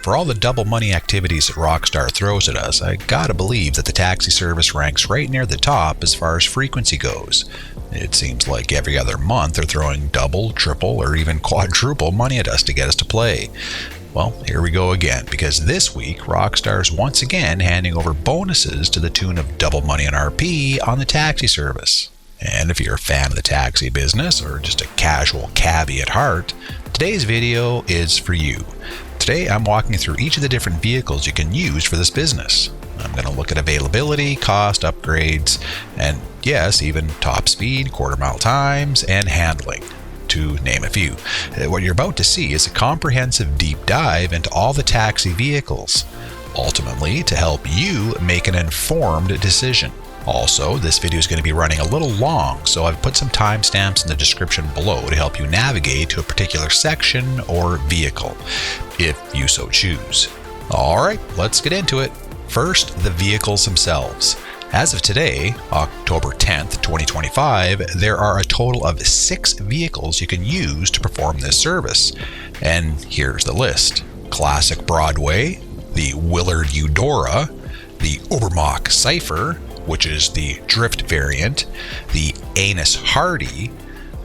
For all the double money activities that Rockstar throws at us, I gotta believe that the taxi service ranks right near the top as far as frequency goes. It seems like every other month they're throwing double, triple, or even quadruple money at us to get us to play. Well, here we go again, because this week Rockstar's once again handing over bonuses to the tune of double money on RP on the taxi service. And if you're a fan of the taxi business, or just a casual cabbie at heart, today's video is for you. Today I'm walking through each of the different vehicles you can use for this business. I'm going to look at availability, cost, upgrades, and yes, even top speed, quarter mile times, and handling, to name a few. What you're about to see is a comprehensive deep dive into all the taxi vehicles, ultimately to help you make an informed decision. Also, this video is going to be running a little long, so I've put some timestamps in the description below to help you navigate to a particular section or vehicle, if you so choose. Alright, let's get into it. First, the vehicles themselves. As of today, October 10th, 2025, there are a total of 6 vehicles you can use to perform this service. And here's the list. Classique Broadway, the Willard Eudora, the Ubermacht Cypher, which is the drift variant, the Anus Hardy,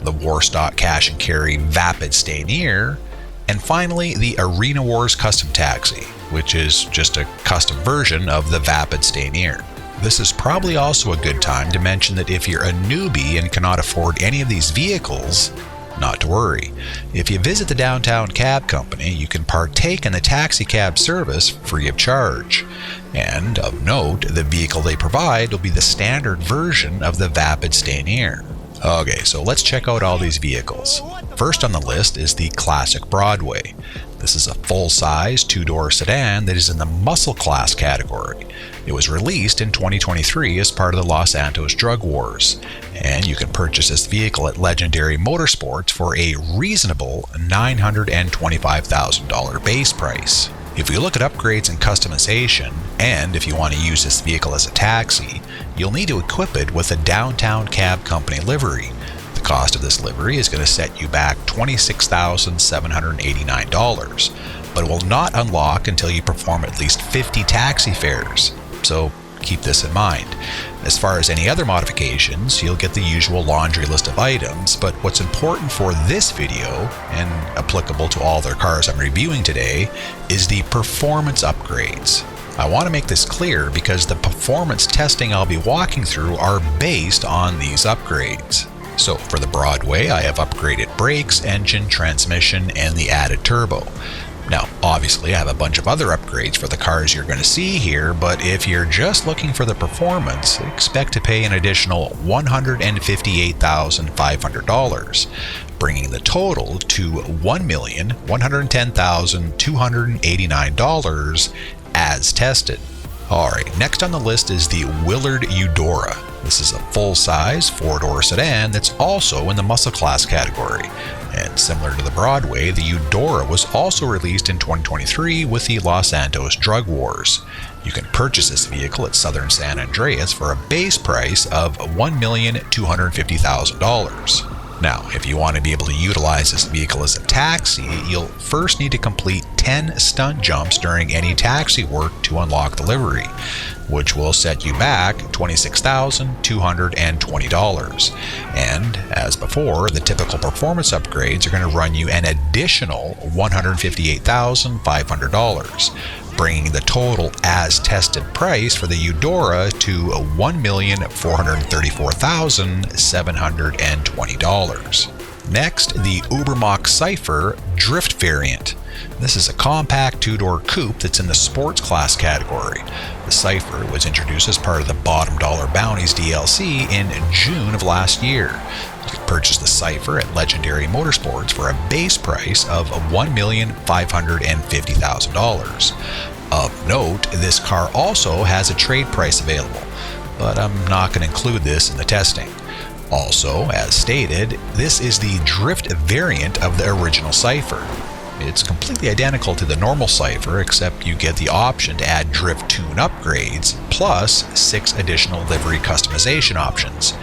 the Warstock Cash and Carry Vapid Stanier, and finally the Arena Wars Custom Taxi, which is just a custom version of the Vapid Stanier. This is probably also a good time to mention that if you're a newbie and cannot afford any of these vehicles, not to worry. If you visit the Downtown Cab Company, you can partake in the taxi cab service free of charge. And of note, the vehicle they provide will be the standard version of the Vapid Stanier. Okay, so let's check out all these vehicles. First on the list is the Classique Broadway. This is a full-size 2-door sedan that is in the muscle class category. It was released in 2023 as part of the Los Santos Drug Wars, and you can purchase this vehicle at Legendary Motorsports for a reasonable $925,000 base price. If you look at upgrades and customization, and if you want to use this vehicle as a taxi, you'll need to equip it with a Downtown Cab Company livery. The cost of this livery is going to set you back $26,789, but it will not unlock until you perform at least 50 taxi fares, so keep this in mind. As far as any other modifications, you'll get the usual laundry list of items, but what's important for this video, and applicable to all their cars I'm reviewing today, is the performance upgrades. I want to make this clear because the performance testing I'll be walking through are based on these upgrades. So for the Broadway, I have upgraded brakes, engine, transmission, and the added turbo. Now, obviously, I have a bunch of other upgrades for the cars you're going to see here, but if you're just looking for the performance, expect to pay an additional $158,500, bringing the total to $1,110,289 as tested. Alright, next on the list is the Willard Eudora. This is a full-size 4-door sedan that's also in the muscle class category. And similar to the Broadway, the Eudora was also released in 2023 with the Los Santos Drug Wars. You can purchase this vehicle at Southern San Andreas for a base price of $1,250,000. Now, if you want to be able to utilize this vehicle as a taxi, you'll first need to complete 10 stunt jumps during any taxi work to unlock the livery, which will set you back $26,220. And as before, the typical performance upgrades are going to run you an additional $158,500, bringing the total as tested price for the Eudora to $1,434,720. Next, the Ubermacht Cypher Drift variant. This is a compact 2-door coupe that's in the sports class category. The Cypher was introduced as part of the Bottom Dollar Bounties DLC in June of last year. You can purchase the Cypher at Legendary Motorsports for a base price of $1,550,000. Of note, this car also has a trade price available, but I'm not going to include this in the testing. Also, as stated, this is the drift variant of the original Cypher. It's completely identical to the normal Cypher, except you get the option to add drift tune upgrades, plus 6 additional livery customization options,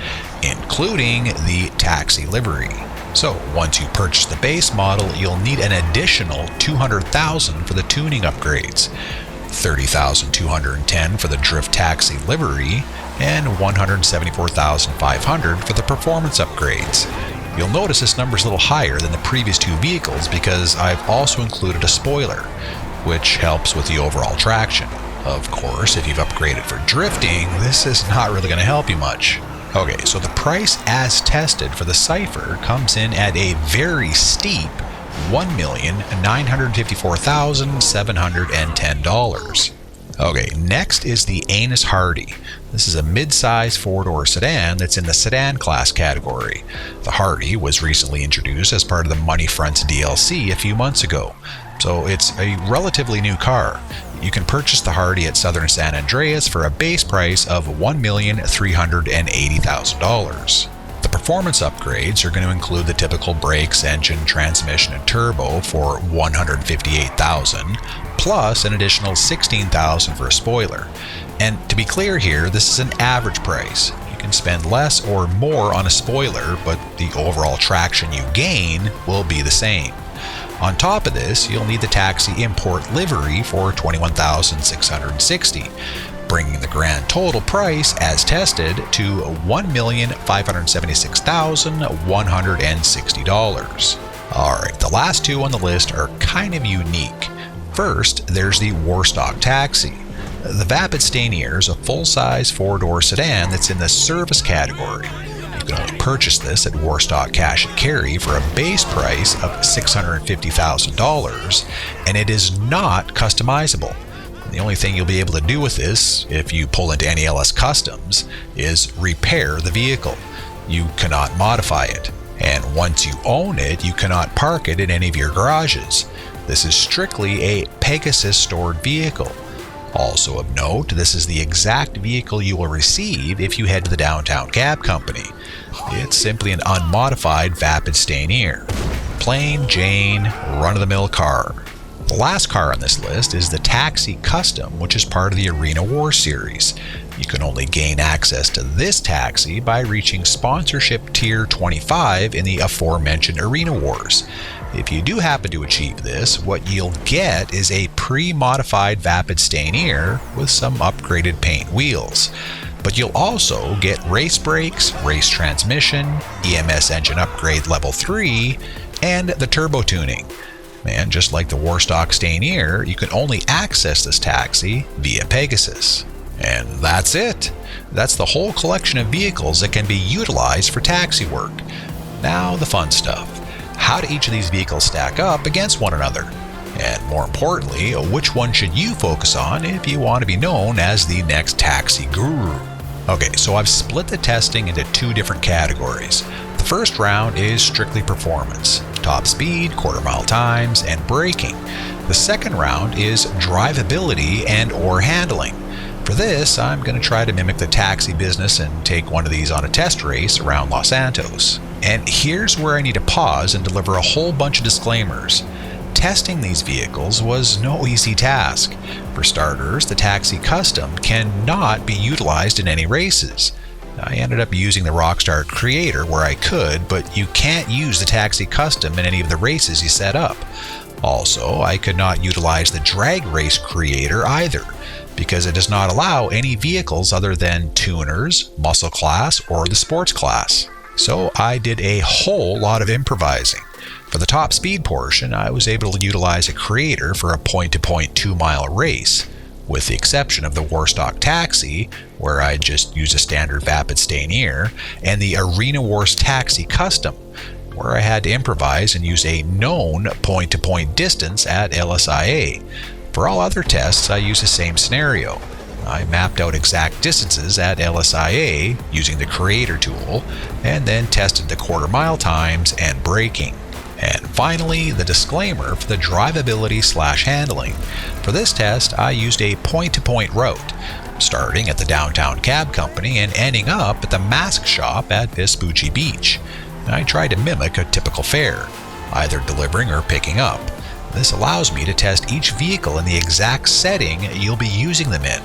including the taxi livery. So once you purchase the base model, you'll need an additional $200,000 for the tuning upgrades, $30,210 for the Drift Taxi livery, and $174,500 for the performance upgrades. You'll notice this number is a little higher than the previous two vehicles because I've also included a spoiler, which helps with the overall traction. Of course, if you've upgraded for drifting, this is not really going to help you much. Okay, so the price as tested for the Cypher comes in at a very steep $1,954,710. Okay, next is the Anus Hardy. This is a mid-size four-door sedan that's in the sedan class category. The Hardy was recently introduced as part of the Money Fronts DLC a few months ago, so it's a relatively new car. You can purchase the Hardy at Southern San Andreas for a base price of $1,380,000. The performance upgrades are going to include the typical brakes, engine, transmission, and turbo for $158,000, plus an additional $16,000 for a spoiler. And to be clear here, this is an average price. You can spend less or more on a spoiler, but the overall traction you gain will be the same. On top of this, you'll need the Taxi Import livery for $21,660, bringing the grand total price as tested to $1,576,160. Alright, the last two on the list are kind of unique. First, there's the Warstock Taxi. The Vapid Stanier is a full-size four-door sedan that's in the service category. You can only purchase this at Warstock Cash and Carry for a base price of $650,000, and it is not customizable. The only thing you'll be able to do with this, if you pull into any LS Customs, is repair the vehicle. You cannot modify it, and once you own it, you cannot park it in any of your garages. This is strictly a Pegasus stored vehicle. Also of note, this is the exact vehicle you will receive if you head to the Downtown Cab Company. It's simply an unmodified Vapid Stanier. Plain Jane, run-of-the-mill car. The last car on this list is the Taxi Custom, which is part of the Arena War series. You can only gain access to this taxi by reaching sponsorship tier 25 in the aforementioned Arena Wars. If you do happen to achieve this, what you'll get is a pre-modified Vapid Stanier with some upgraded paint wheels. But you'll also get race brakes, race transmission, EMS engine upgrade level 3, and the turbo tuning. And just like the Warstock Stanier, you can only access this taxi via Pegasus. And that's it. That's the whole collection of vehicles that can be utilized for taxi work. Now the fun stuff. How do each of these vehicles stack up against one another? And more importantly, which one should you focus on if you want to be known as the next taxi guru? Okay, so I've split the testing into two different categories. The first round is strictly performance, top speed, quarter-mile times, and braking. The second round is drivability and or handling. For this, I'm going to try to mimic the taxi business and take one of these on a test race around Los Santos. And here's where I need to pause and deliver a whole bunch of disclaimers. Testing these vehicles was no easy task. For starters, the Taxi Custom cannot be utilized in any races. I ended up using the Rockstar Creator where I could, but you can't use the Taxi Custom in any of the races you set up. Also, I could not utilize the Drag Race Creator either, because it does not allow any vehicles other than tuners, muscle class, or the sports class. So I did a whole lot of improvising. For the top speed portion, I was able to utilize a creator for a point-to-point 2-mile race, with the exception of the Warstock Taxi, where I just use a standard Vapid Stanier, and the Arena Wars Taxi Custom, where I had to improvise and use a known point-to-point distance at LSIA. For all other tests, I use the same scenario. I mapped out exact distances at LSIA using the Creator tool, and then tested the quarter-mile times and braking. And finally, the disclaimer for the drivability/handling. For this test, I used a point-to-point route, starting at the Downtown Cab Company and ending up at the Mask Shop at Vespucci Beach. I tried to mimic a typical fare, either delivering or picking up. This allows me to test each vehicle in the exact setting you'll be using them in,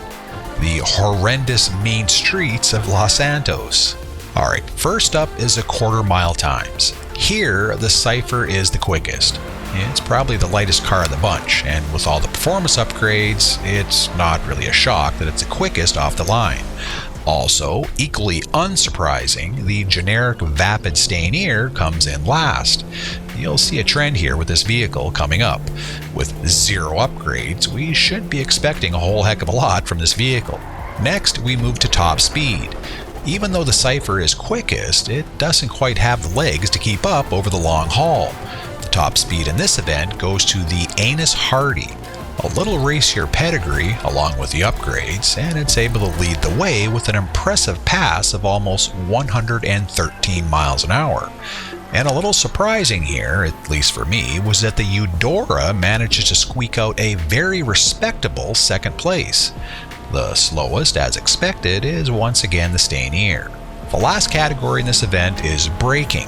the horrendous mean streets of Los Santos. Alright, first up is the quarter-mile times. Here, the Cypher is the quickest. It's probably the lightest car of the bunch, and with all the performance upgrades, it's not really a shock that it's the quickest off the line. Also, equally unsurprising, the generic Vapid Stanier comes in last. You'll see a trend here with this vehicle coming up. With 0 upgrades, we should be expecting a whole heck of a lot from this vehicle. Next, we move to top speed. Even though the Cypher is quickest, it doesn't quite have the legs to keep up over the long haul. The top speed in this event goes to the Anus Hardy, a little racier pedigree along with the upgrades, and it's able to lead the way with an impressive pass of almost 113 miles an hour. And a little surprising here, at least for me, was that the Eudora manages to squeak out a very respectable second place. The slowest, as expected, is once again the Stanier. The last category in this event is braking.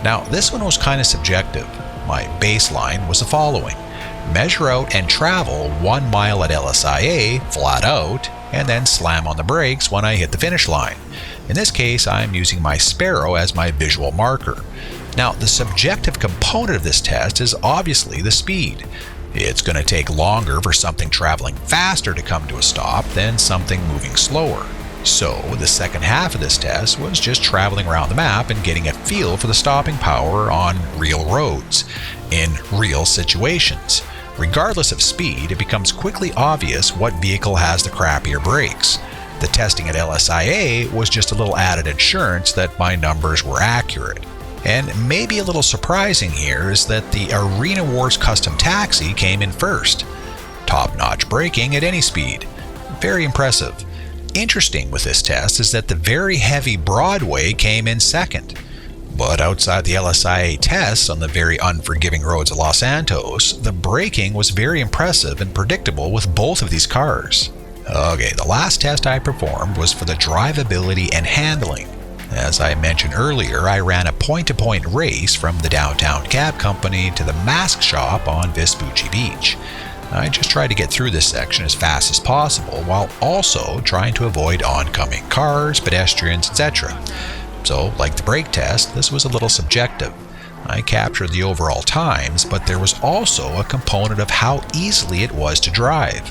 Now, this one was kind of subjective. My baseline was the following: measure out and travel 1 mile at LSIA flat out, and then slam on the brakes when I hit the finish line. In this case, I'm using my Sparrow as my visual marker. Now, the subjective component of this test is obviously the speed. It's going to take longer for something traveling faster to come to a stop than something moving slower. So, the second half of this test was just traveling around the map and getting a feel for the stopping power on real roads, in real situations. Regardless of speed, it becomes quickly obvious what vehicle has the crappier brakes. The testing at LSIA was just a little added insurance that my numbers were accurate. And maybe a little surprising here is that the Arena Wars Custom Taxi came in first. Top-notch braking at any speed. Very impressive. Interesting with this test is that the very heavy Broadway came in second. But outside the LSIA tests on the very unforgiving roads of Los Santos, the braking was very impressive and predictable with both of these cars. Okay, the last test I performed was for the drivability and handling. As I mentioned earlier, I ran a point-to-point race from the downtown cab company to the mask shop on Vespucci Beach. I just tried to get through this section as fast as possible while also trying to avoid oncoming cars, pedestrians, etc. So, like the brake test, this was a little subjective. I captured the overall times, but there was also a component of how easily it was to drive.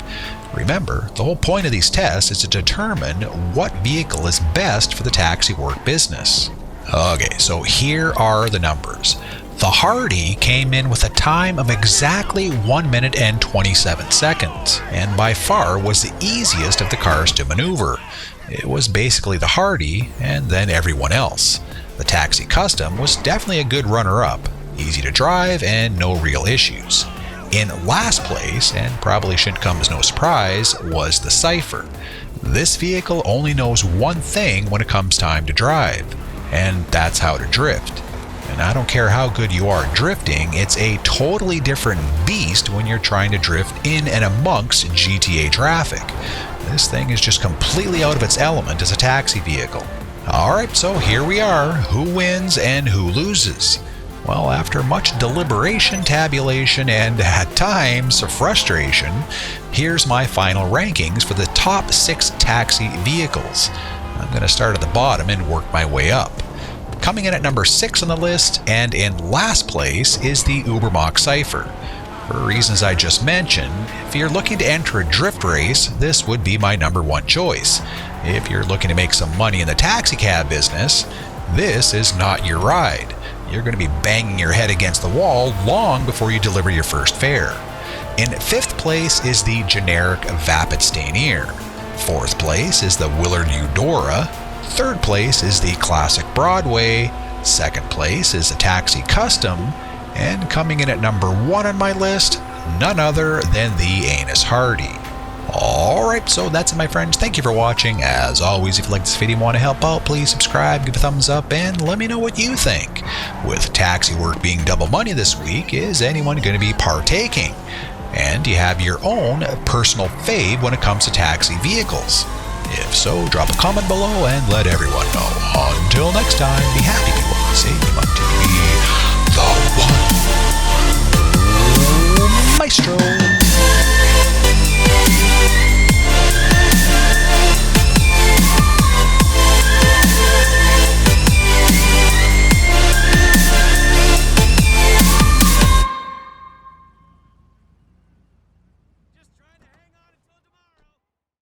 Remember, the whole point of these tests is to determine what vehicle is best for the taxi work business. Okay, so here are the numbers. The Hardy came in with a time of exactly 1 minute and 27 seconds, and by far was the easiest of the cars to maneuver. It was basically the Hardy, and then everyone else. The Taxi Custom was definitely a good runner-up, easy to drive and no real issues. In last place, and probably shouldn't come as no surprise, was the Cypher. This vehicle only knows one thing when it comes time to drive, and that's how to drift. And I don't care how good you are at drifting, it's a totally different beast when you're trying to drift in and amongst GTA traffic. This thing is just completely out of its element as a taxi vehicle. Alright, so here we are. Who wins and who loses? Well, after much deliberation, tabulation, and at times frustration, here's my final rankings for the top 6 taxi vehicles. I'm going to start at the bottom and work my way up. Coming in at number 6 on the list and in last place is the Ubermacht Cypher. For reasons I just mentioned, if you're looking to enter a drift race, this would be my number 1 choice. If you're looking to make some money in the taxi cab business, this is not your ride. You're going to be banging your head against the wall long before you deliver your first fare. In 5th place is the generic Vapid Stanier. 4th place is the Willard Eudora. 3rd place is the Classique Broadway. 2nd place is the Taxi Custom. And coming in at number 1 on my list, none other than the Anus Hardy. Alright, so that's it, my friends. Thank you for watching. As always, if you like this video and want to help out, please subscribe, give a thumbs up, and let me know what you think. With taxi work being double money this week, is anyone going to be partaking? And do you have your own personal fave when it comes to taxi vehicles? If so, drop a comment below and let everyone know. Until next time, be happy, people. Say you want to be the one.